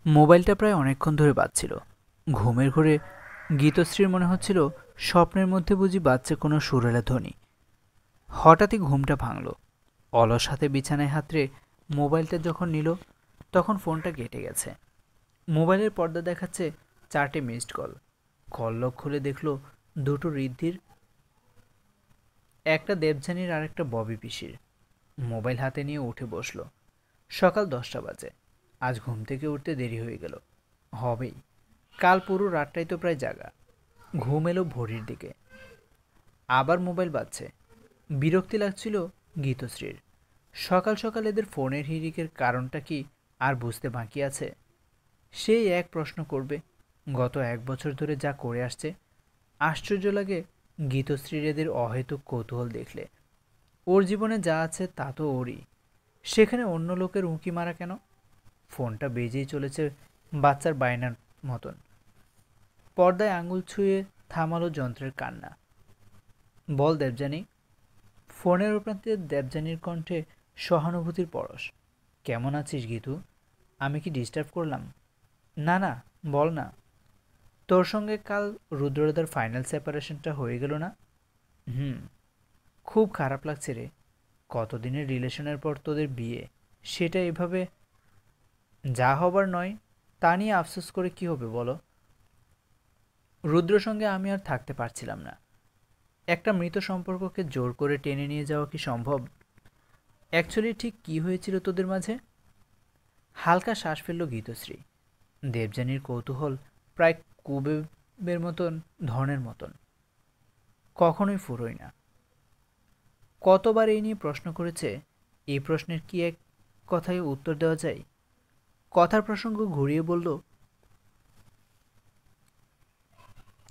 মোবাইলটা প্রায় অনেকক্ষণ ধরে বাজছিল। ঘুমের ঘোরে গীতশ্রীর মনে হচ্ছিল স্বপ্নের মধ্যে বুঝি বাজছে কোনো সুরেলা ধ্বনি। হঠাৎই ঘুমটা ভাঙল। অলস হাতে বিছানায় হাতড়ে মোবাইলটা যখন নিল, তখন ফোনটা কেটে গেছে। মোবাইলের পর্দা দেখাচ্ছে 4টে মিসড কল। কল লগ খুলে দেখল দুটো ঋদ্ধির, একটা দেবযানীর আর একটা ববি পিসির। মোবাইল হাতে নিয়ে উঠে বসল। সকাল 10টা বাজে। আজ ঘুম থেকে উঠতে দেরি হয়ে গেল। হবেই, কাল পুরো রাতটাই তো প্রায় জাগা। ঘুম এলো ভোরের দিকে। আবার মোবাইল বাজছে। বিরক্তি লাগছিল গীতশ্রীর। সকাল সকাল এদের ফোনের হিড়িকের কারণটা কি আর বুঝতে বাকি আছে? সেই এক প্রশ্ন করবে। গত 1 বছর ধরে যা করে আসছে। আশ্চর্য লাগে গীতশ্রীর এদের অহেতুক কৌতূহল দেখলে। ওর জীবনে যা আছে তা তো ওরই, সেখানে অন্য লোকের উঁকি মারা কেন? ফোনটা বেজেই চলেছে বাচ্চার বায়নার মতন। পর্দায় আঙুল ছুঁয়ে থামালো যন্ত্রের কান্না। বল দেবযানী। ফোনের প্রান্তে দেবযানীর কণ্ঠে সহানুভূতির পরশ। কেমন আছিস গীতু? আমি কি ডিস্টার্ব করলাম? না না, বল না। তোর সঙ্গে কাল রুদ্রদার ফাইনাল সেপারেশনটা হয়ে গেল না? হুম। খুব খারাপ লাগছে রে। কতদিনের রিলেশনের পর তোদের বিয়ে, সেটা এভাবে। যা হবার নয় তা নিয়ে আফসোস করে কি হবে বলো? রুদ্রর সঙ্গে আমি আর থাকতে পারছিলাম না। একটা মৃত সম্পর্ককে জোর করে টেনে নিয়ে যাওয়া কি সম্ভব? অ্যাকচুয়ালি ঠিক কি হয়েছিল তোদের মাঝে? হালকা শ্বাস ফেলল গীতশ্রী। দেবযানীর কৌতূহল প্রায় কুবেবের মতন, ধরনের মতন। কখনোই ফুরোয় না। কতবার এই নিয়ে প্রশ্ন করেছে। এই প্রশ্নের কি এক কথায় উত্তর দেওয়া যায়? কথার প্রসঙ্গ ঘুরিয়ে বলল,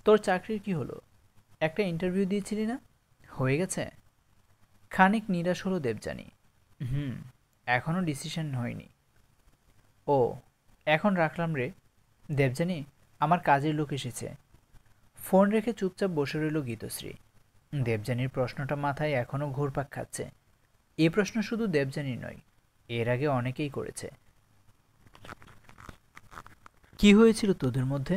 তোর চাকরির কি হলো? একটা ইন্টারভিউ দিয়েছিলি না, হয়ে গেছে? খানিক নিরাশ হলো দেবযানী। হুম, এখনো ডিসিশন হয়নি। ও, এখন রাখলাম রে। দেবযানী, আমার কাজের লোক এসেছে। ফোন রেখে চুপচাপ বসে রইল গীতশ্রী। দেবযানীর প্রশ্নটা মাথায় এখনো ঘুরপাক খাচ্ছে। এ প্রশ্ন শুধু দেবযানীর নয়, এর আগে অনেকেই করেছে। কি হয়েছিল তোদের মধ্যে?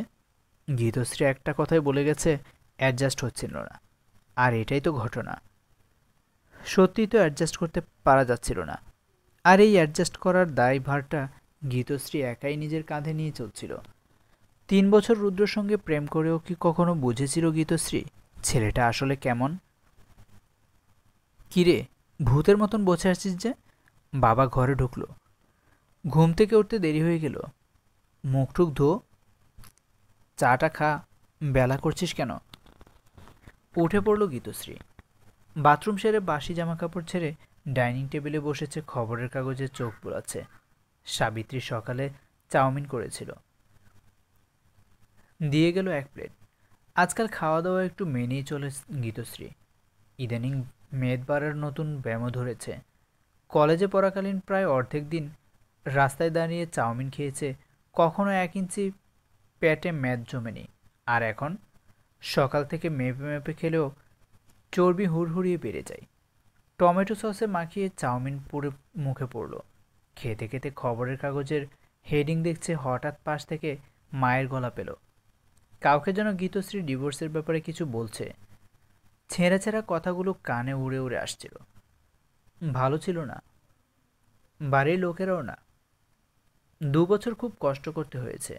গীতশ্রী একটা কথাই বলে গেছে, অ্যাডজাস্ট হচ্ছিল না। আর এটাই তো ঘটনা। সত্যিই তো অ্যাডজাস্ট করতে পারা যাচ্ছিল না। আর এই অ্যাডজাস্ট করার দায়ভারটা গীতশ্রী একাই নিজের কাঁধে নিয়ে চলছিল। 3 বছর রুদ্রর সঙ্গে প্রেম করেও কি কখনো বুঝেছিল গীতশ্রী ছেলেটা আসলে কেমন? কিরে, ভূতের মতন বসে আছিস যে? বাবা ঘরে ঢুকলো। ঘুম থেকে উঠতে দেরি হয়ে গেল। মুখ টুক ধো, চাটা খা। বেলা করছিস কেন? উঠে পড়ল গীতশ্রী। বাথরুম সেরে বাসি জামাকাপড় ছেড়ে ডাইনিং টেবিলে বসেছে, খবরের কাগজে চোখ বুলাচ্ছে। সাবিত্রী সকালে চাউমিন করেছিল, দিয়ে গেল 1 প্লেট। আজকাল খাওয়া দাওয়া একটু মেনেই চলে গীতশ্রী। ইদানিং মেদ বাড়ার নতুন ব্যামো ধরেছে। কলেজে পড়াকালীন প্রায় অর্ধেক দিন রাস্তায় দাঁড়িয়ে চাউমিন খেয়েছে, কখনো 1 ইঞ্চি পেটে মেদ জমেনি। আর এখন সকাল থেকে মেপে মেপে খেলেও চর্বি হুড়হুড়িয়ে বেড়ে যায়। টমেটো সসে মাখিয়ে চাউমিন পুরো মুখে পড়ল। খেতে খেতে খবরের কাগজের হেডিং দেখছে, হঠাৎ পাশ থেকে মায়ের গলা পেল। কাউকে যেন গীতশ্রী ডিভোর্সের ব্যাপারে কিছু বলছে। ছেঁড়া ছেঁড়া কথাগুলো কানে উড়ে উড়ে আসছিল। ভালো ছিল না, বাড়ির লোকেরাও না। 2 বছর খুব কষ্ট করতে হয়েছে।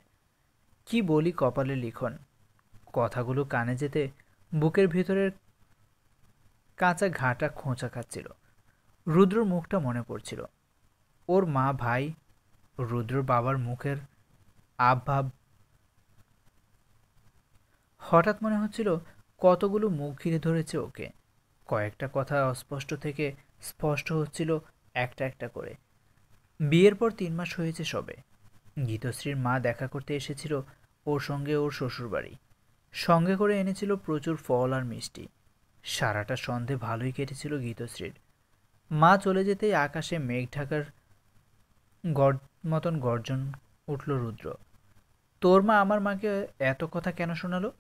কি বলি কপালে লিখন। কথাগুলো কানে যেতে বুকের ভিতরের কাঁচা ঘাটা খোঁচা খাচ্ছিল। রুদ্রর মুখটা মনে পড়ছিল। ওর মা, ভাই, রুদ্রর বাবার মুখের আবভাব। হঠাৎ মনে হচ্ছিল কতগুলো মুখ ঘিরে ধরেছে ওকে। কয়েকটা কথা অস্পষ্ট থেকে স্পষ্ট হচ্ছিল একটা একটা করে। বিয়ের পর 3 মাস হয়েছে সবে। গীতশ্রীর মা দেখা করতে এসেছিল ওর সঙ্গে ওর শ্বশুরবাড়ি। সঙ্গে করে এনেছিল প্রচুর ফল আর মিষ্টি। সারাটা সন্ধে ভালোই কেটেছিল গীতশ্রীর। মা চলে যেতেই আকাশে মেঘ ঢাকার মতন গর্জন উঠল রুদ্র। তোর মা আমার মাকে এত কথা কেন শোনালো?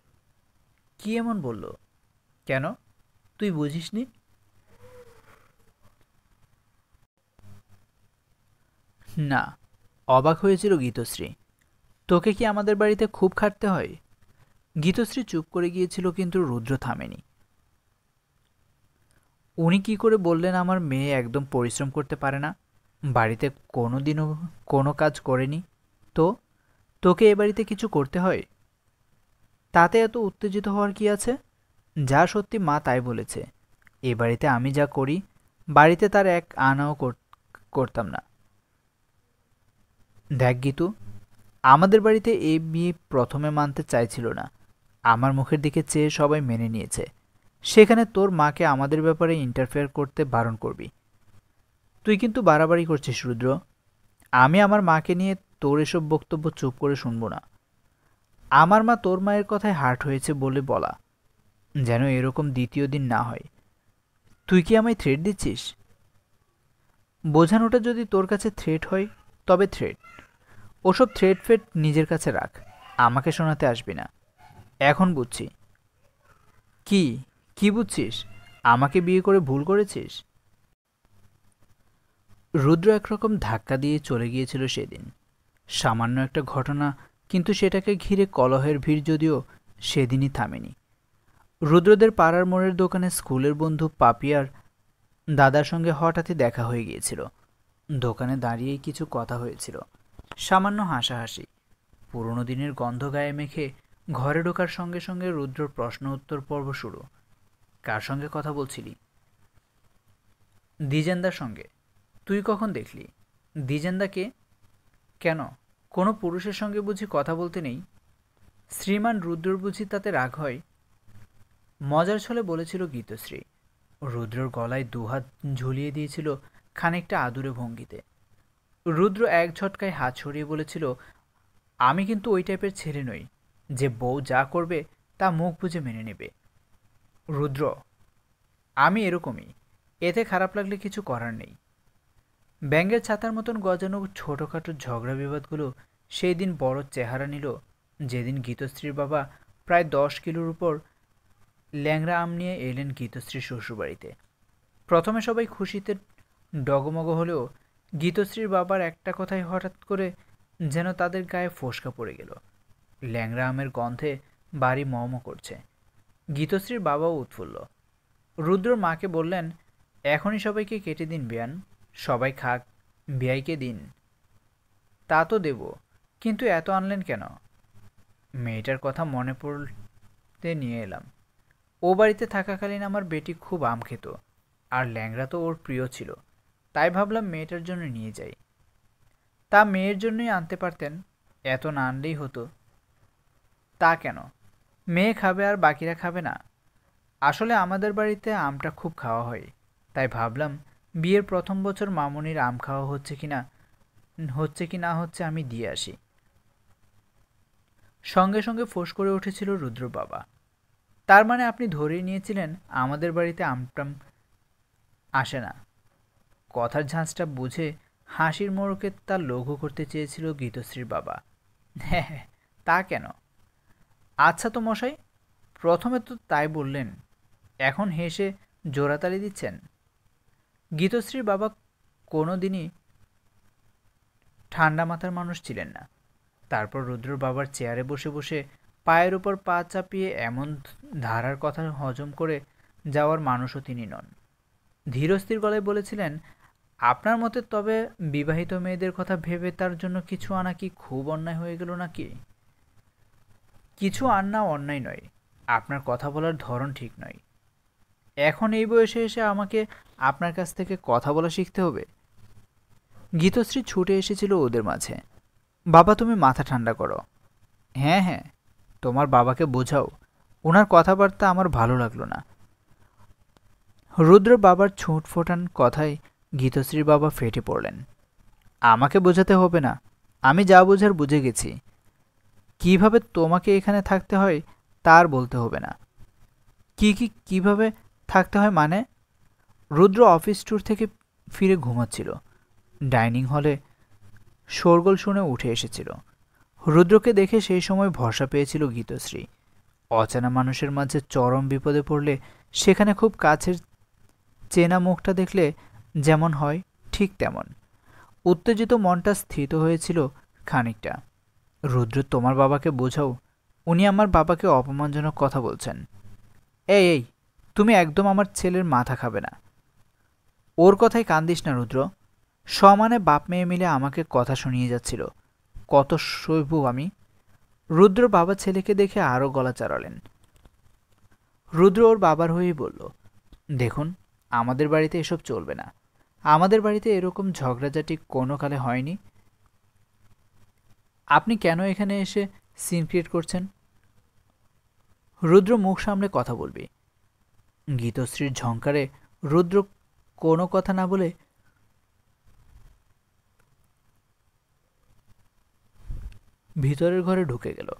কি এমন বলল? কেন, তুই বুঝিসনি? না, অবাক হয়েছিল গীতশ্রী। তোকে কি আমাদের বাড়িতে খুব খাটতে হয়? গীতশ্রী চুপ করে গিয়েছিল, কিন্তু রুদ্র থামেনি। উনি কি করে বললেন আমার মেয়ে একদম পরিশ্রম করতে পারে না? বাড়িতে কোনোদিনও কোনো কাজ করেনি। তো তোকে এ বাড়িতে কিছু করতে হয়? তাতে এত উত্তেজিত হওয়ার কি আছে? যা সত্যি মা তাই বলেছে। এ বাড়িতে আমি যা করি, বাড়িতে তার এক আনাও করতাম না। দেখ গীতু, আমাদের বাড়িতে এই বিয়ে প্রথমে মানতে চাইছিল না। আমার মুখের দিকে চেয়ে সবাই মেনে নিয়েছে। সেখানে তোর মাকে আমাদের ব্যাপারে ইন্টারফেয়ার করতে বারণ করবি? তুই কিন্তু বাড়াবাড়ি করছিস রুদ্র। আমি আমার মাকে নিয়ে তোর এসব বক্তব্য চুপ করে শুনবো না। আমার মা তোর মায়ের কথায় হার্ট হয়েছে বলে বলা, যেন এরকম দ্বিতীয় দিন না হয়। তুই কি আমায় থ্রেট দিচ্ছিস? বোঝানোটা যদি তোর কাছে থ্রেট হয়, তবে থ্রেট। ওসব থ্রেট ফেট নিজের কাছে রাখ, আমাকে শোনাতে আসবি না। এখন বুঝছি। কি কি বুঝছিস? আমাকে বিয়ে করে ভুল করেছিস? রুদ্র একরকম ধাক্কা দিয়ে চলে গিয়েছিল সেদিন। সামান্য একটা ঘটনা, কিন্তু সেটাকে ঘিরে কলহের ভিড় যদিও সেদিনই থামেনি। রুদ্রদের পাড়ার মোড়ের দোকানে স্কুলের বন্ধু পাপিয়ার দাদার সঙ্গে হঠাৎই দেখা হয়ে গিয়েছিল। দোকানে দাঁড়িয়েই কিছু কথা হয়েছিল, সামান্য হাসাহাসি। পুরনো দিনের গন্ধ গায়ে মেখে ঘরে ঢোকার সঙ্গে সঙ্গে রুদ্রর প্রশ্ন উত্তর পর্ব শুরু। কার সঙ্গে কথা বলছিলি? দ্বিজেন্দার সঙ্গে। তুই কখন দেখলি? দ্বিজেন্দাকে? কেন, কোনো পুরুষের সঙ্গে বুঝি কথা বলতে নেই? শ্রীমান রুদ্রর বুঝি তাতে রাগ হয়? মজার ছলে বলেছিল গীতশ্রী। রুদ্রর গলায় দুহাত ঝুলিয়ে দিয়েছিল খানিকটা আদুরে ভঙ্গিতে। রুদ্র এক ঝটকায় হাত সরিয়ে বলেছিল, আমি কিন্তু ওই টাইপের ছেলে নই যে বউ যা করবে তা মুখ বুজে মেনে নেবে। রুদ্র, আমি এরকমই, এতে খারাপ লাগলে কিছু করার নেই। ব্যাঙের ছাতার মতন গজানো ছোটোখাটো ঝগড়া বিবাদগুলো সেই দিন বড় চেহারা নিল যেদিন গীতশ্রীর বাবা প্রায় 10 কিলোর উপর ল্যাংড়া আম নিয়ে এলেন গীতশ্রীর শ্বশুরবাড়িতে। প্রথমে সবাই খুশিতে ডগমগ হলেও গীতশ্রীর বাবার একটা কথাই হঠাৎ করে যেন তাদের গায়ে ফোসকা পড়ে গেল। ল্যাংড়া আমের গন্ধে বাড়ি মম করছে। গীতশ্রীর বাবাও উৎফুল্ল। রুদ্র মাকে বললেন, এখনই সবাইকে কেটে দিন বিয়ান, সবাই খাক, বিয়াইকে দিন। তা তো দেব, কিন্তু এত আনলেন কেন? মেয়েটার কথা মনে পড়তে নিয়ে এলাম। ও বাড়িতে থাকাকালীন আমার বেটি খুব আম খেত, আর ল্যাংড়া তো ওর প্রিয় ছিল, তাই ভাবলাম মেয়েটার জন্য নিয়ে যাই। তা মেয়ের জন্যই আনতে পারতেন, এত না আনলেই হতো। তা কেন, মেয়ে খাবে আর বাকিরা খাবে না? আসলে আমাদের বাড়িতে আমটা খুব খাওয়া হয়, তাই ভাবলাম বিয়ের প্রথম বছর মামুনির আম খাওয়া হচ্ছে কি না হচ্ছে আমি দিয়ে আসি। সঙ্গে সঙ্গে ফোঁস করে উঠেছিল রুদ্র বাবা। তার মানে আপনি ধরেই নিয়েছিলেন আমাদের বাড়িতে আমটাম আসে না? কথার ঝাঁঝটা বুঝে হাসির মোড়কে তা লঘু করতে চেয়েছিল গীতশ্রীর বাবা। হ্যাঁ হ্যাঁ, তা কেন? আচ্ছা তো মশাই, প্রথমে তো তাই বললেন, এখন হেসে জোড়াতালি দিচ্ছেন। গীতশ্রীর বাবা কোনো দিনই ঠান্ডা মাথার মানুষ ছিলেন না। তারপর রুদ্র বাবার চেয়ারে বসে বসে পায়ের উপর পা চাপিয়ে এমন ধারার কথা হজম করে যাওয়ার মানুষও তিনি নন। ধীরস্থির গলায় বলেছিলেন, আপনার মতে তবে বিবাহিত মেয়েদের কথা ভেবে তার জন্য কিছু আনা কি খুব অন্যায় হয়ে গেল নাকি? কিছু আনা অন্যায় নয়, আপনার কথা বলার ধরন ঠিক নয়। এখন এই বয়সে এসে আমাকে আপনার কাছ থেকে কথা বলা শিখতে হবে? গীতশ্রী ছুটে এসেছিল ওদের মাঝে। বাবা, তুমি মাথা ঠান্ডা করো। হ্যাঁ হ্যাঁ, তোমার বাবাকে বোঝাও, ওনার কথাবার্তা আমার ভালো লাগলো না। রুদ্র বাবার ছুঁট ফোটান কথায় গীতশ্রীর বাবা ফেটে পড়লেন। আমাকে বোঝাতে হবে না, আমি যা বোঝার বুঝে গেছি। কিভাবে তোমাকে এখানে থাকতে হয় তার বলতে হবে না। কিভাবে থাকতে হয় মানে? রুদ্র অফিস ট্যুর থেকে ফিরে ঘুমাচ্ছিল। ডাইনিং হলে শোরগোল শুনে উঠে এসেছিল। রুদ্রকে দেখে সেই সময় ভরসা পেয়েছিল গীতশ্রী। অচেনা মানুষের মাঝে চরম বিপদে পড়লে সেখানে খুব কাছের চেনা মুখটা দেখলে যেমন হয় ঠিক তেমন। উত্তেজিত মনটা স্থিত হয়েছিল খানিকটা। রুদ্র, তোমার বাবাকে বোঝাও, উনি আমার বাবাকে অপমানজনক কথা বলছেন। এই এই, তুমি একদম আমার ছেলের মাথা খাবে না। ওর কথায় কান দিস না রুদ্র। সমানে বাপ মেয়ে মিলে আমাকে কথা শুনিয়ে যাচ্ছিল, কত সইব আমি। রুদ্র বাবা ছেলেকে দেখে আরও গলা চাড়ালেন। রুদ্র ওর বাবার হয়েই বলল, দেখুন, আমাদের বাড়িতে এসব চলবে না। আমাদের বাড়িতে এরকম ঝগড়াঝাটি কোনো কালে হয়নি। আপনি কেন এখানে এসে সিন ক্রিয়েট করছেন? রুদ্র মুখ সামলে কথা বলবি। গীতশ্রীর ঝংকারে রুদ্র কোনো কথা না বলে ভিতরের ঘরে ঢুকে গেল।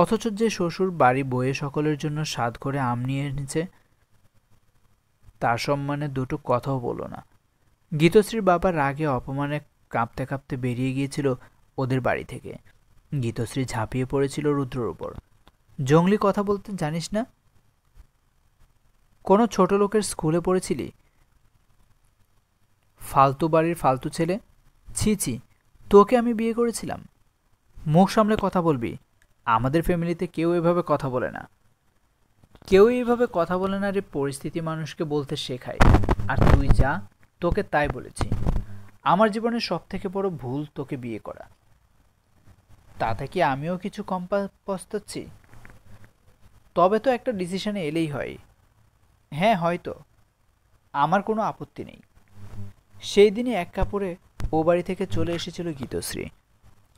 অথচ যে শ্বশুর বাড়ি বয়ে সকলের জন্য স্বাদ করে আম নিয়ে এনেছে, তার সম্মানে দুটো কথাও বলল না। গীতশ্রীর বাবা রাগে অপমানে কাঁপতে কাঁপতে বেরিয়ে গিয়েছিল ওদের বাড়ি থেকে। গীতশ্রী ঝাঁপিয়ে পড়েছিল রুদ্রর উপর। জংলি কথা বলতে জানিস না? কোনো ছোট লোকের স্কুলে পড়েছিলি? ফালতু বাড়ির ফালতু ছেলে। ছি ছি, তোকে আমি বিয়ে করেছিলাম? মুখ সামলে কথা বলবি। আমাদের ফ্যামিলিতে কেউ এভাবে কথা বলে না। কেউ এইভাবে কথা বলে না রে, পরিস্থিতি মানুষকে বলতে শেখায়। আর তুই যা, তোকে তাই বলেছি। আমার জীবনের সবথেকে বড় ভুল তোকে বিয়ে করা। তাতে কি আমিও কিছু কম পস্তাচ্ছি? তবে তো একটা ডিসিশনে এলেই হয়। হ্যাঁ, হয়তো। আমার কোনো আপত্তি নেই। সেই দিনই এক কাপড়ে ও বাড়ি থেকে চলে এসেছিল গীতশ্রী।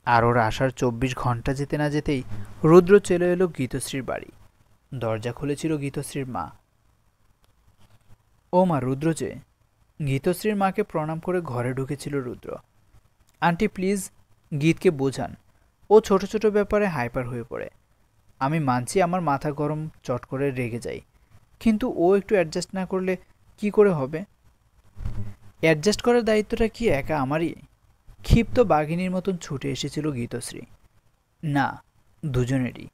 আর ওর আসার 24 ঘন্টা যেতে না যেতেই রুদ্র চলে এলো গীতশ্রীর বাড়ি। দরজা খুলেছিল গীতশ্রীর মা। ও মা, রুদ্র যে। গীতশ্রীর মাকে প্রণাম করে ঘরে ঢুকেছিল রুদ্র। আন্টি প্লিজ, গীতকে বোঝান। ও ছোট ছোট ব্যাপারে হাইপার হয়ে পড়ে। আমি মানছি আমার মাথা গরম, চট করে রেগে যাই, কিন্তু ও একটু অ্যাডজাস্ট না করলে কি করে হবে? অ্যাডজাস্ট করার দায়িত্বটা কি একা আমারই? ক্ষিপ্ত বাঘিনীর মতন ছুটে এসেছিল গীতশ্রী। না, দুজনেরই।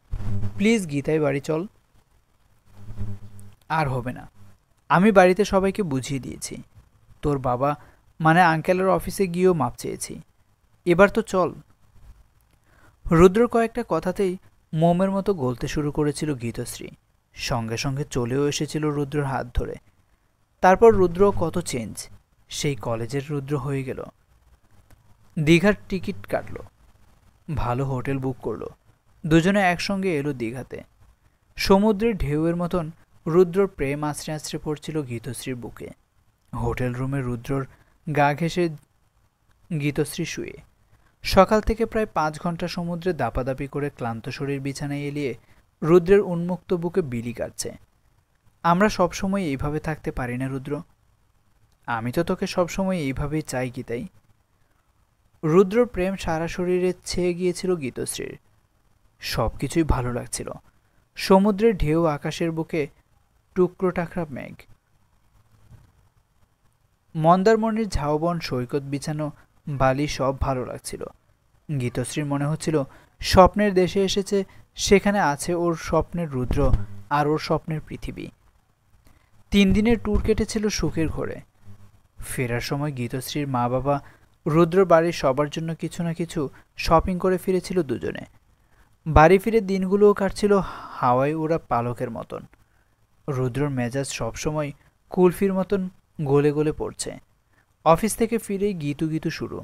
প্লিজ গীতায় বাড়ি চল। আর হবে না। আমি বাড়িতে সবাইকে বুঝিয়ে দিয়েছি। তোর বাবা মানে আঙ্কেলের অফিসে গিয়েও মাপ চেয়েছি। এবার তো চল। রুদ্র কয়েকটা কথাতেই মোমের মতো গলতে শুরু করেছিল গীতশ্রী। সঙ্গে সঙ্গে চলেও এসেছিল রুদ্রর হাত ধরে। তারপর রুদ্র কত চেঞ্জ, সেই কলেজের রুদ্র হয়ে গেল। দীঘার টিকিট কাটলো, ভালো হোটেল বুক করলো, দুজনে একসঙ্গে এলো দীঘাতে। সমুদ্রের ঢেউয়ের মতন রুদ্রর প্রেম আছড়ে আছড়ে পড়ছিল গীতশ্রীর বুকে। হোটেল রুমে রুদ্রর গা ঘেঁষে গীতশ্রী শুয়ে। সকাল থেকে প্রায় 5 ঘন্টা সমুদ্রে দাপাদাপি করে ক্লান্ত শরীর বিছানায় এলিয়ে রুদ্রের উন্মুক্ত বুকে বিলি কাটছে। আমরা সবসময় এইভাবে থাকতে পারি না রুদ্র। আমি তো তোকে সবসময় এইভাবেই চাই গীতাই। রুদ্রর প্রেম সারা শরীরে ছেয়ে গিয়েছিল গীতশ্রীর। সব কিছুই ভালো লাগছিল। সমুদ্রের ঢেউ, আকাশের বুকে টুকরো টাকরা মেঘ, মন্দারমণির ঝাউবন, সৈকত বিছানো বালি, সব ভালো লাগছিল। গীতশ্রীর মনে হচ্ছিল স্বপ্নের দেশে এসেছে, সেখানে আছে ওর স্বপ্নের রুদ্র আর ওর স্বপ্নের পৃথিবী। 3 দিনের ট্যুর কেটেছিল সুখের ঘোরে। ফেরার সময় গীতশ্রীর মা বাবা রুদ্র বাড়ির সবার জন্য কিছু না কিছু শপিং করে ফিরেছিল দুজনে। বাড়ি ফিরে দিনগুলোও কাটছিল হাওয়ায় ওড়া পালকের মতন। রুদ্রর মেজাজ সবসময় কুলফির মতন গলে গলে পড়ছে। অফিস থেকে ফিরেই গীতু গীতু শুরু।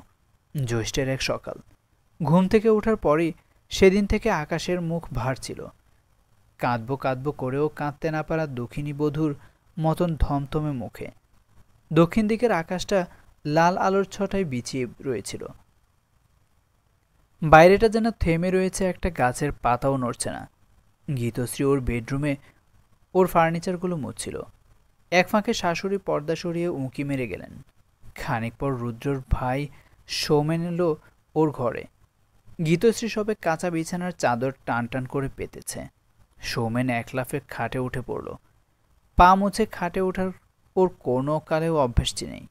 জ্যৈষ্ঠের এক সকাল। ঘুম থেকে ওঠার পরই সেদিন থেকে আকাশের মুখ ভার ছিল। কাঁদবো কাঁদবো করেও কাঁদতে না পারা দুঃখিনী বধূর মতন ধমধমে মুখে। দক্ষিণ দিকের আকাশটা লাল আলোর ছটায় বিছিয়ে রয়েছিল। বাইরেটা যেন থেমে রয়েছে, একটা গাছের পাতাও নড়ছে না। গীতশ্রী ওর বেডরুমে ওর ফার্নিচারগুলো মুছছিল। এক ফাঁকে শাশুড়ি পর্দা সরিয়ে উঁকি মেরে গেলেন। খানিক পর রুদ্রর ভাই সৌমেন এলো ওর ঘরে। গীতশ্রী সবে কাঁচা বিছানার চাদর টান টান করে পেতেছে। সৌমেন এক লাফে খাটে উঠে পড়ল। পা মুছে খাটে ওঠার ওর কোনো কালেও অভ্যাসটি নেই।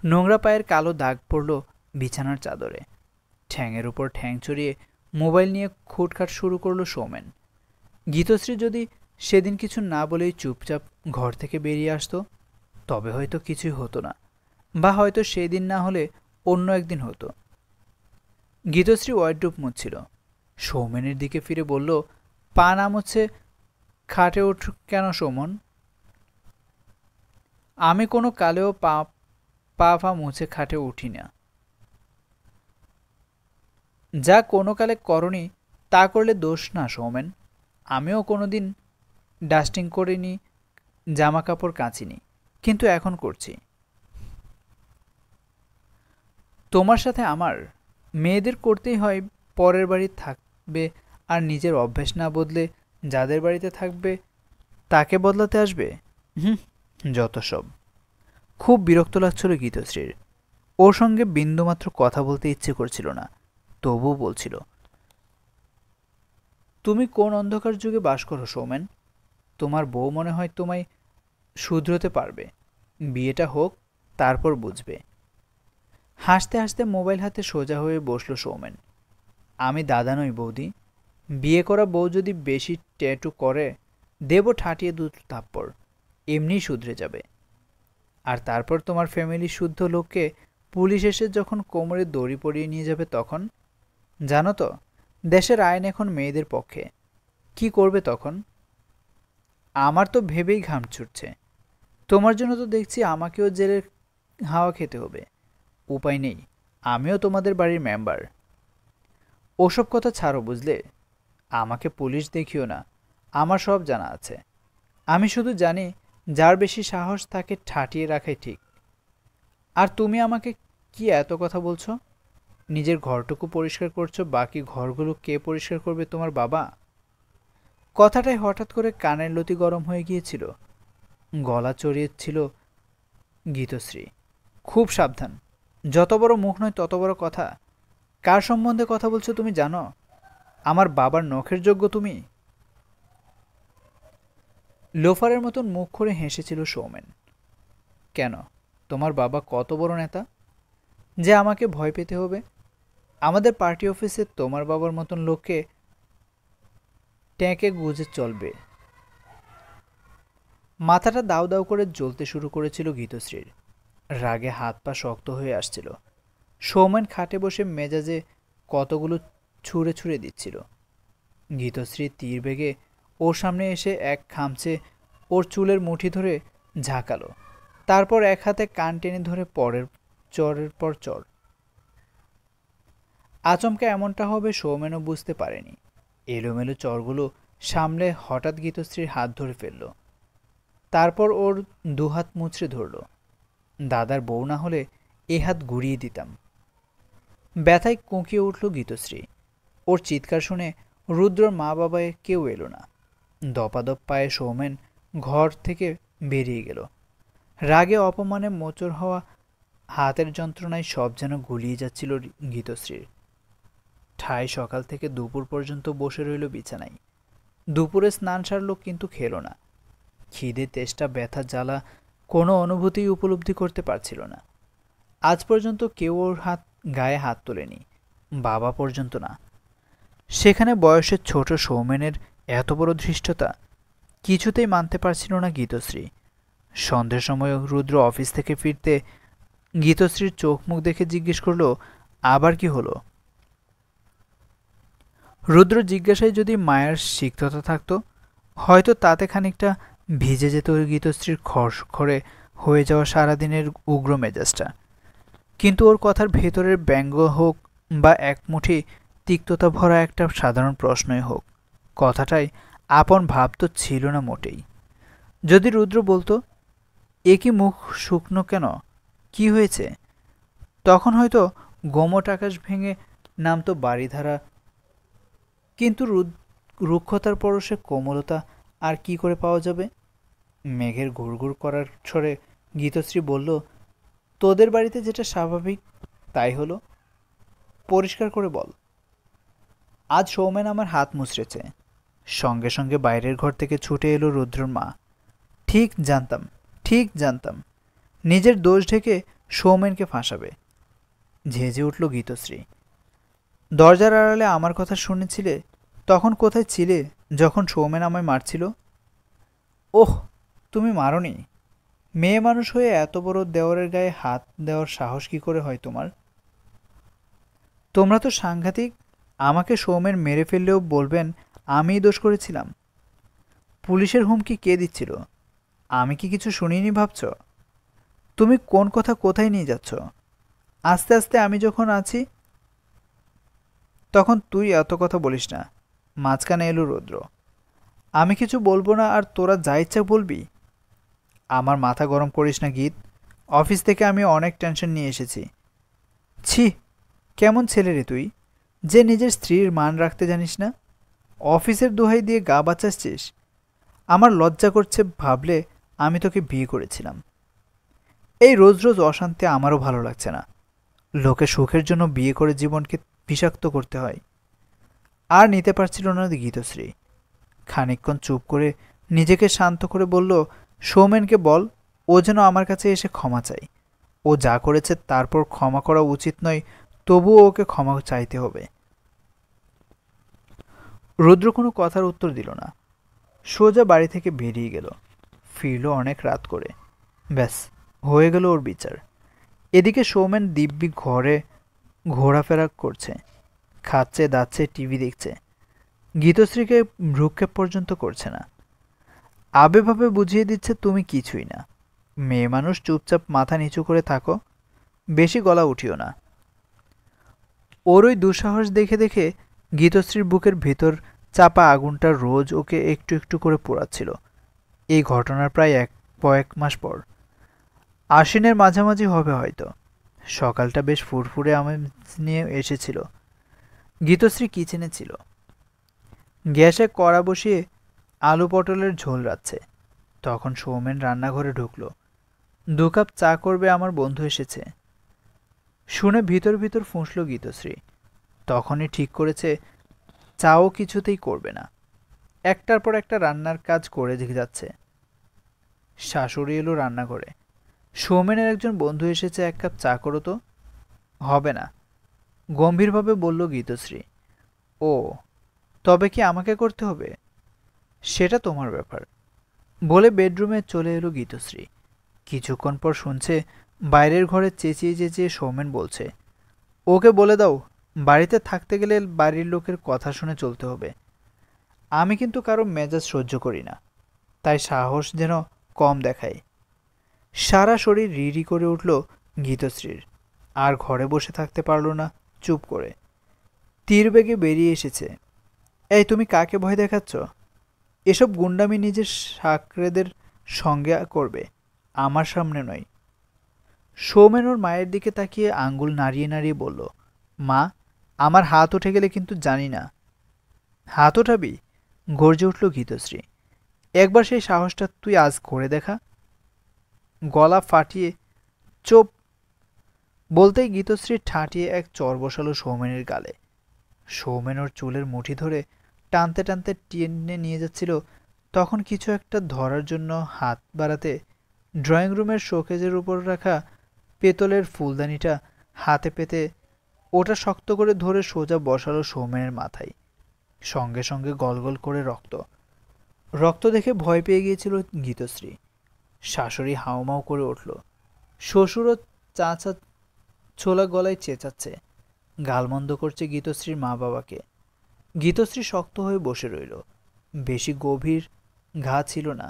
নোংরা পায়ের কালো দাগ পড়ল বিছানার চাদরে। ঠ্যাংয়ের উপর ঠ্যাং চড়িয়ে মোবাইল নিয়ে খুটখাট শুরু করল সৌমেন। গীতশ্রী যদি সেদিন কিছু না বলেই চুপচাপ ঘর থেকে বেরিয়ে আসতো, তবে হয়তো কিছুই হতো না, বা হয়তো সেদিন না হলে অন্য একদিন হতো। গীতশ্রী ওয়ার্ডরোব মুছছিল। সৌমেনের দিকে ফিরে বলল, পা নামছে খাটে ওঠ কেন সৌমন? আমি কোনো কালেও পা পা পা মুছে খাটে উঠি না। যা কোনো কালে করনি তা করলে দোষ না সৌমেন। আমিও কোনোদিন ডাস্টিং করিনি, জামা কাপড় কাচিনি, কিন্তু এখন করছি। তোমার সাথে আমার মেয়েদের করতেই হয়। পরের বাড়ি থাকবে আর নিজের অভ্যেস না বদলে যাদের বাড়িতে থাকবে তাকে বদলাতে আসবে। হুম, যত সব। খুব বিরক্ত লাগছিল গীতশ্রীর। ওর সঙ্গে বিন্দুমাত্র কথা বলতে ইচ্ছে করছিল না, তবুও বলছিল, তুমি কোন অন্ধকার যুগে বাস করো সৌমেন? তোমার বউ মনে হয় তোমায় শুধরোতে পারবে। বিয়েটা হোক, তারপর বুঝবে। হাসতে হাসতে মোবাইল হাতে সোজা হয়ে বসল সৌমেন। আমি দাদা নই বৌদি। বিয়ে করা বউ যদি বেশি ট্যাটু করে, দেব ঠাটিয়ে দুটো থাপ্পড়, এমনিই শুধরে যাবে। আর তারপর তোমার ফ্যামিলি শুদ্ধ লোককে পুলিশ এসে যখন কোমরে দড়ি পরিয়ে নিয়ে যাবে তখন? জানো তো, দেশের আইন এখন মেয়েদের পক্ষে। কি করবে তখন? আমার তো ভেবেই ঘাম ছুটছে। তোমার জন্য তো দেখছি আমাকেও জেলের হাওয়া খেতে হবে। উপায় নেই, আমিও তোমাদের বাড়ির মেম্বার। ওসব কথা ছাড়ো বুঝলে। আমাকে পুলিশ দেখিও না, আমার সব জানা আছে। আমি শুধু জানি যার বেশি সাহস তাকে ঠাটিয়ে রাখাই ঠিক। আর তুমি আমাকে কি এত কথা বলছো? নিজের ঘরটুকু পরিষ্কার করছো, বাকি ঘরগুলো কে পরিষ্কার করবে? তোমার বাবা? কথাটাই হঠাৎ করে কানের লতি গরম হয়ে গিয়েছিল, গলা চড়িয়েছিল গীতশ্রী। খুব সাবধান, যত বড় মুখ নয় তত বড় কথা। কার সম্বন্ধে কথা বলছো তুমি জানো? আমার বাবার নখের যোগ্য তুমি? লোফারের মতন মুখ করে হেসেছিল সৌমেন। কেন, তোমার বাবা কত বড় নেতা যে আমাকে ভয় পেতে হবে? আমাদের পার্টি অফিসে তোমার বাবার মতন লোককে ট্যাঁকে গুজে চলবে। মাথাটা দাউ দাউ করে জ্বলতে শুরু করেছিল গীতশ্রীর। রাগে হাত পা শক্ত হয়ে আসছিল। সৌমেন খাটে বসে মেজাজে কতগুলো ছুঁড়ে ছুঁড়ে দিচ্ছিল। গীতশ্রী তীর বেগে ওর সামনে এসে এক খামচে ওর চুলের মুঠি ধরে ঝাঁকালো। তারপর এক হাতে কান টেনে ধরে পরের চরের পর চর। আচমকা এমনটা হবে সৌমেনও বুঝতে পারেনি। এলোমেলো চরগুলো সামলে হঠাৎ গীতশ্রীর হাত ধরে ফেলল। তারপর ওর দুহাত মুচড়ে ধরল। দাদার বউ না হলে এ হাত ঘুরিয়ে দিতাম। ব্যথায় কুঁকিয়ে উঠল গীতশ্রী। ওর চিৎকার শুনে রুদ্রর মা বাবায় কেউ এলো না। দপাদপ পায়ে সৌমেন ঘর থেকে বেরিয়ে গেল। রাগে অপমানে মোচড় হওয়া হাতের যন্ত্রণায় সব যেন গুলিয়ে যাচ্ছিল গীতশ্রীর। ঠাই সকাল থেকে দুপুর পর্যন্ত বসে রইল বিছানায়। দুপুরে স্নান সারল, কিন্তু খেল না। খিদে তেষ্টা ব্যথা জ্বালা কোনো অনুভূতি উপলব্ধি করতে পারছিল না। আজ পর্যন্ত কেউ ওর গায়ে হাত তোলেনি, বাবা পর্যন্ত না। সেখানে বয়সের ছোট সৌমেনের এত বড় ধৃষ্টতা কিছুতেই মানতে পারছিল না গীতশ্রী। সন্ধ্যের সময় রুদ্র অফিস থেকে ফিরতে গীতশ্রীর চোখ মুখ দেখে জিজ্ঞেস করল, আবার কি হলো? রুদ্র জিজ্ঞাসায় যদি মায়ের সিক্ততা থাকত, হয়তো তাতে খানিকটা ভিজে যেত গীতশ্রীর খড়খড়ে হয়ে যাওয়া সারাদিনের উগ্র মেজাজটা। কিন্তু ওর কথার ভেতরের ব্যঙ্গ হোক বা একমুঠি তিক্ততা ভরা একটা সাধারণ প্রশ্নই হোক, কথাটাই আপন ভাব তো ছিল না মোটেই। যদি রুদ্র বলতো, এ কি মুখ শুকনো কেন, কি হয়েছে, তখন হয়তো গোমট আকাশ ভেঙে নামতো বাড়িধারা। কিন্তু রুক্ষতার পরশে কোমলতা আর কি করে পাওয়া যাবে? মেঘের ঘুরঘুর করার স্বরে গীতশ্রী বলল, তোদের বাড়িতে যেটা স্বাভাবিক তাই হলো, পরিষ্কার করে বল। আজ সৌমেন আমার হাত মুচড়েছে। সঙ্গে সঙ্গে বাইরের ঘর থেকে ছুটে এলো রুদ্রর মা। ঠিক জানতাম, ঠিক জানতাম, নিজের দোষ ঢেকে সৌমেনকে ফাঁসাবে। ঝেঁঝে উঠল গীতশ্রী। দরজার আড়ালে আমার কথা শুনেছিলে? তখন কোথায় ছিলে যখন সৌমেন আমায় মারছিল? ওহ, তুমি মারোনি? মেয়ে মানুষ হয়ে এত বড় দেওরের গায়ে হাত দেওয়ার সাহস কি করে হয় তোমার? তোমরা তো সাংঘাতিক। আমাকে সৌমেন মেরে ফেললেও বলবেন আমিই দোষ করেছিলাম। পুলিশের হুমকি কে দিচ্ছিল? আমি কি কিছু শুনিনি ভাবছ? তুমি কোন কথা কোথায় নিয়ে যাচ্ছ? আস্তে আস্তে আমি যখন আছি তখন তুই এত কথা বলিস না। মাঝখানে এলো রুদ্র। আমি কিছু বলবো না আর তোরা যা ইচ্ছা বলবি? আমার মাথা গরম করিস না গীত। অফিস থেকে আমি অনেক টেনশন নিয়ে এসেছি। ছি, কেমন ছেলে রে তুই, যে নিজের স্ত্রীর মান রাখতে জানিস না? অফিসের দোহাই দিয়ে গা বাঁচাচ্ছিস। আমার লজ্জা করছে ভাবলে আমি তোকে বিয়ে করেছিলাম। এই রোজ রোজ অশান্তি আমারও ভালো লাগছে না। লোকে সুখের জন্য বিয়ে করে জীবনকে বিষাক্ত করতে হয়। আর নিতে পারছিল না গীতশ্রী। খানিকক্ষণ চুপ করে নিজেকে শান্ত করে বলল, সৌমেনকে বল ও যেন আমার কাছে এসে ক্ষমা চায়। ও যা করেছে তারপর ক্ষমা করা উচিত নয়, তবুও ওকে ক্ষমা চাইতে হবে। রুদ্র কোনো কথার উত্তর দিল না। সোজা বাড়ি থেকে বেরিয়ে গেল। ফিরল অনেক রাত করে। ব্যাস, হয়ে গেল ওর বিচার। এদিকে সৌমেন দিব্যি ঘরে ঘোরাফেরা করছে, খাচ্ছে দাচ্ছে, টিভি দেখছে। গীতশ্রীকে ভ্রুক্ষেপ পর্যন্ত করছে না। আবেভাবে বুঝিয়ে দিচ্ছে তুমি কিছুই না। মেয়ে মানুষ চুপচাপ মাথা নিচু করে থাকো, বেশি গলা উঠিও না। ওর ওই দুঃসাহস দেখে দেখে গীতশ্রীর বুকের ভেতর চাপা আগুনটা রোজ ওকে একটু একটু করে পোড়াচ্ছিল। এই ঘটনার প্রায় কয়েক মাস পর, আশ্বিনের মাঝামাঝি হবে হয়তো। সকালটা বেশ ফুরফুরে আমেজ নিয়ে এসেছিল। গীতশ্রী কিচেনে ছিল। গ্যাসে কড়া বসিয়ে আলু পটলের ঝোল রাঁধছে। তখন সৌমেন রান্নাঘরে ঢুকল। 2 কাপ চা করবে আমার বন্ধু এসেছে। শুনে ভিতর ভিতর ফুঁসল গীতশ্রী। তখনই ঠিক করেছে চাও কিছুতেই করবে না। একটার পর একটা রান্নার কাজ করে যাচ্ছে। শাশুড়ি এলো রান্নাঘরে। সৌমেনের একজন বন্ধু এসেছে, 1 কাপ চা করো তো। হবে না, গম্ভীরভাবে বলল গীতশ্রী। ও, তবে কি আমাকে করতে হবে? সেটা তোমার ব্যাপার, বলে বেডরুমে চলে এলো গীতশ্রী। কিছুক্ষণ পর শুনছে বাইরের ঘরে চেঁচিয়ে চেঁচিয়ে সৌমেন বলছে, ওকে বলে দাও বাড়িতে থাকতে গেলে বাড়ির লোকের কথা শুনে চলতে হবে। আমি কিন্তু কারো মেজাজ সহ্য করি না, তাই সাহস যেন কম দেখায়। সারা শরীর রিরি করে উঠল গীতশ্রীর। আর ঘরে বসে থাকতে পারল না, চুপ করে তীর বেগে বেরিয়ে এসেছে। এই তুমি কাকে ভয় দেখাচ্ছ? এসব গুন্ডামি নিজের সাকরেদের সঙ্গে করবে, আমার সামনে নয়। সৌমেন ওর মায়ের দিকে তাকিয়ে আঙ্গুল নাড়িয়ে নাড়িয়ে বলল, মা, আমার হাত উঠে গেলে কিন্তু জানি না। হাত ওঠাবি? গর্জে উঠল গীতশ্রী। একবার সেই সাহসটা তুই আজ করে দেখা। গলা ফাটিয়ে চোপ বলতেই গীতশ্রী ঠাঁটিয়ে এক চর বসালো সৌমেনের গালে। সৌমেন ওর চুলের মুঠি ধরে টানতে টানতে টেনে নিয়ে যাচ্ছিল। তখন কিছু একটা ধরার জন্য হাত বাড়াতে ড্রয়িং রুমের শোকেজের উপর রাখা পেতলের ফুলদানিটা হাতে পেতে ওটা শক্ত করে ধরে সোজা বসালো সৌমেনের মাথায়। সঙ্গে সঙ্গে গলগল করে রক্ত। রক্ত দেখে ভয় পেয়ে গিয়েছিল গীতশ্রী। শাশুড়ি হাউমাউ করে উঠল। শ্বশুরও চাচা ছোলা গলায় চেঁচাচ্ছে, গালমন্দ করছে গীতশ্রীর মা বাবাকে। গীতশ্রী শক্ত হয়ে বসে রইল। বেশি গভীর ঘা ছিল না,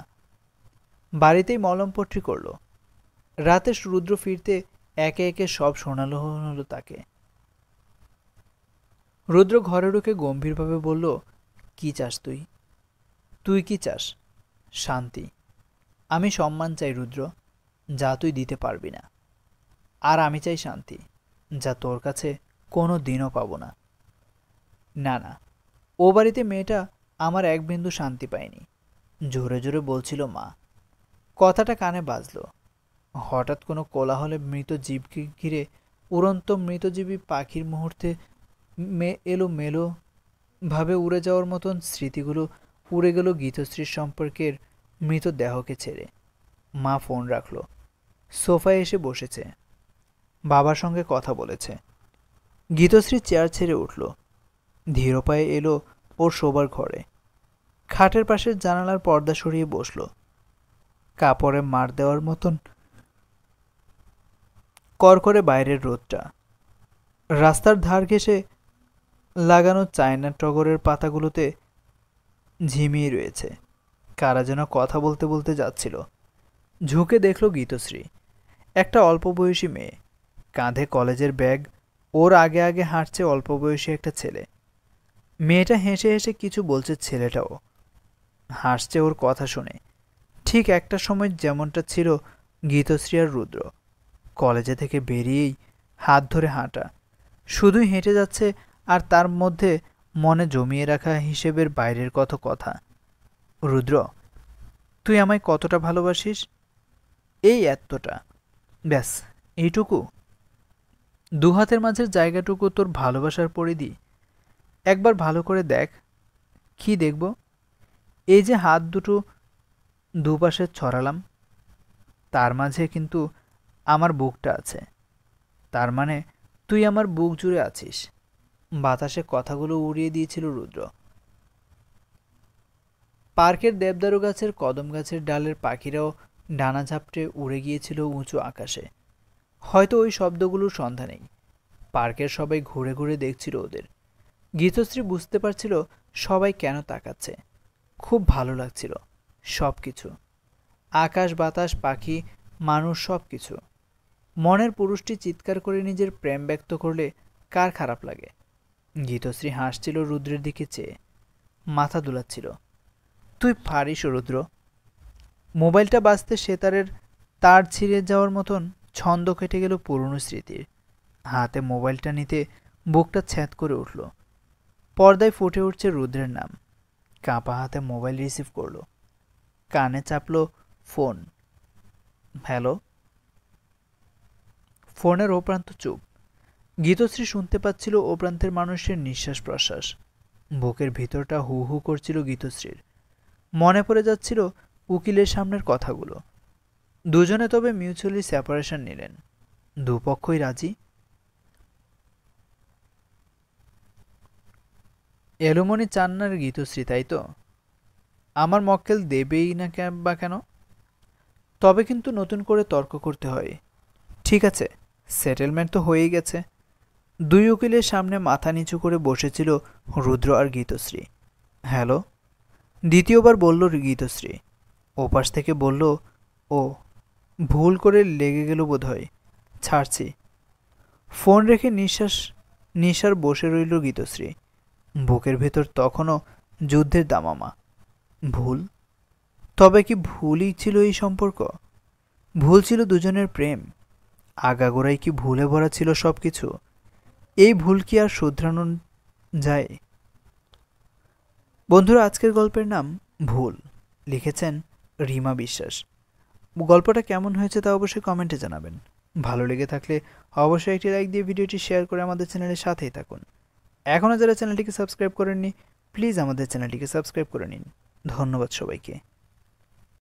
বাড়িতেই মলমপট্টি করল। রাতে রুদ্র ফিরতে একে একে সব শোনালো হলো তাকে। রুদ্র ঘরে ঢুকে গম্ভীরভাবে বলল, কি চাস তুই? তুই কি চাস? শান্তি। আমি সম্মান চাই রুদ্র, যা তুই দিতে পারবি না। আর আমি চাই শান্তি, যা তোর কাছে কোনো দিনও পাবো না। না না, ও বাড়িতে মেয়েটা আমার এক বিন্দু শান্তি পায়নি, জোরে জোরে বলছিল মা। কথাটা কানে বাজল। হঠাৎ কোনো কোলাহলে মৃত জীবকে ঘিরে উড়ন্ত মৃতজীবী পাখির মুহূর্তে এলো মেলো ভাবে উড়ে যাওয়ার মতন স্মৃতিগুলো উড়ে গেল গীতশ্রীর সম্পর্কের মৃত দেহকে ছেড়ে। মা ফোন রাখল, সোফায় এসে বসেছে, বাবার সঙ্গে কথা বলেছে। গীতশ্রী চেয়ার ছেড়ে উঠল, ধীর পায়ে এলো ওর শোবার ঘরে। খাটের পাশের জানালার পর্দা সরিয়ে বসল। কাপড়ে মার দেওয়ার মতন কড়কড়ে বাইরের রোদটা। রাস্তার ধার ঘেঁষে লাগানো চায়না টগরের পাতাগুলোতে ঝিমিয়ে রয়েছে। কারা যেন কথা বলতে বলতে যাচ্ছিল। ঝুঁকে দেখল গীতশ্রী, একটা অল্প বয়সী মেয়ে, কাঁধে কলেজের ব্যাগ, ওর আগে আগে হাঁটছে অল্প বয়সী একটা ছেলে। মেয়েটা হেসে হেসে কিছু বলছে, ছেলেটাও হাসছে ওর কথা শুনে। ঠিক একটা সময় যেমনটা ছিল গীতশ্রী আর রুদ্র, কলেজে থেকে বেরিয়েই হাত ধরে হাঁটা, শুধুই হেঁটে যাচ্ছে, আর তার মধ্যে মনে জমিয়ে রাখা হিসেবের বাইরের কত কথা। রুদ্র, তুই আমায় কতটা ভালোবাসিস? এই এতটা, ব্যাস এইটুকু? দুহাতের মাঝের জায়গাটুকু তোর ভালোবাসার পরিধি? একবার ভালো করে দেখ। কি দেখব? এই যে হাত দুটো দুপাশে ছড়ালাম, তার মাঝে কিন্তু আমার বুকটা আছে। তার মানে তুই আমার বুক জুড়ে আছিস। বাতাসে কথাগুলো উড়িয়ে দিয়েছিল রুদ্র। পার্কের দেবদারু গাছের কদম গাছের ডালের পাখিরাও ডানা ঝাপটে উড়ে গিয়েছিল উঁচু আকাশে। হয়তো ওই শব্দগুলোর সন্ধ্যা নেই। পার্কের সবাই ঘুরে ঘুরে দেখছিল ওদের। গীতশ্রী বুঝতে পারছিল সবাই কেন তাকাচ্ছে। খুব ভালো লাগছিল সব কিছু, আকাশ বাতাস পাখি মানুষ, সব কিছু। মনের পুরুষটি চিৎকার করে নিজের প্রেম ব্যক্ত করলে কার খারাপ লাগে? গীতশ্রী হাসছিল রুদ্রের দিকে চেয়ে, মাথা দুলাচ্ছিল। তুই পারিস রুদ্র। মোবাইলটা বাজতে সেতারের তার ছিঁড়ে যাওয়ার মতন ছন্দ কেটে গেল পুরনো স্মৃতির। হাতে মোবাইলটা নিতে বুকটা ছ্যাঁত করে উঠল। পর্দায় ফুটে উঠছে রুদ্রের নাম। কাঁপা হাতে মোবাইল রিসিভ করলো। কানে চাপল ফোন। হ্যালো। ফোনের ও প্রান্ত চুপ। গীতশ্রী শুনতে পাচ্ছিল ও প্রান্তের মানুষের নিঃশ্বাস প্রশ্বাস। বুকের ভিতরটা হু হু করছিল গীতশ্রীর। মনে পড়ে যাচ্ছিল উকিলের সামনের কথাগুলো। দুজনে তবে মিউচুয়ালি সেপারেশন নিলেন। দুপক্ষই রাজি। এলোমনি চান্নার গীতশ্রী, তাই তো? আমার মক্কেল দেবেই না বা কেন? তবে কিন্তু নতুন করে তর্ক করতে হয়। ঠিক আছে, সেটেলমেন্ট তো হয়েই গেছে। দুই উকিলের সামনে মাথা নিচু করে বসেছিল রুদ্র আর গীতশ্রী। হ্যালো। দ্বিতীয়বার বলল গীতশ্রী। ওপাশ থেকে বলল, ও ভুল করে লেগে গেল বোধহয়, ছাড়ছি। ফোন রেখে নিঃশ্বাস বসে রইল গীতশ্রী। বুকের ভেতর তখনও যুদ্ধের দামামা। ভুল? তবে কি ভুলই ছিল এই সম্পর্ক? ভুল ছিল দুজনের প্রেম? আগাগোড়াই কি ভুলে ভরা ছিল সব কিছু? এই ভুল কি আর শুধরানো যায়? বন্ধুরা, আজকের গল্পের নাম ভুল। লিখেছেন রিমা বিশ্বাস। গল্পটা কেমন হয়েছে তা অবশ্যই কমেন্টে জানাবেন। ভালো লেগে থাকলে অবশ্যই একটি লাইক দিয়ে ভিডিওটি শেয়ার করে আমাদের চ্যানেলের সাথেই থাকুন। এখনও যারা চ্যানেলটিকে সাবস্ক্রাইব করেননি, প্লিজ আমাদের চ্যানেলটিকে সাবস্ক্রাইব করে নিন। ধন্যবাদ সবাইকে।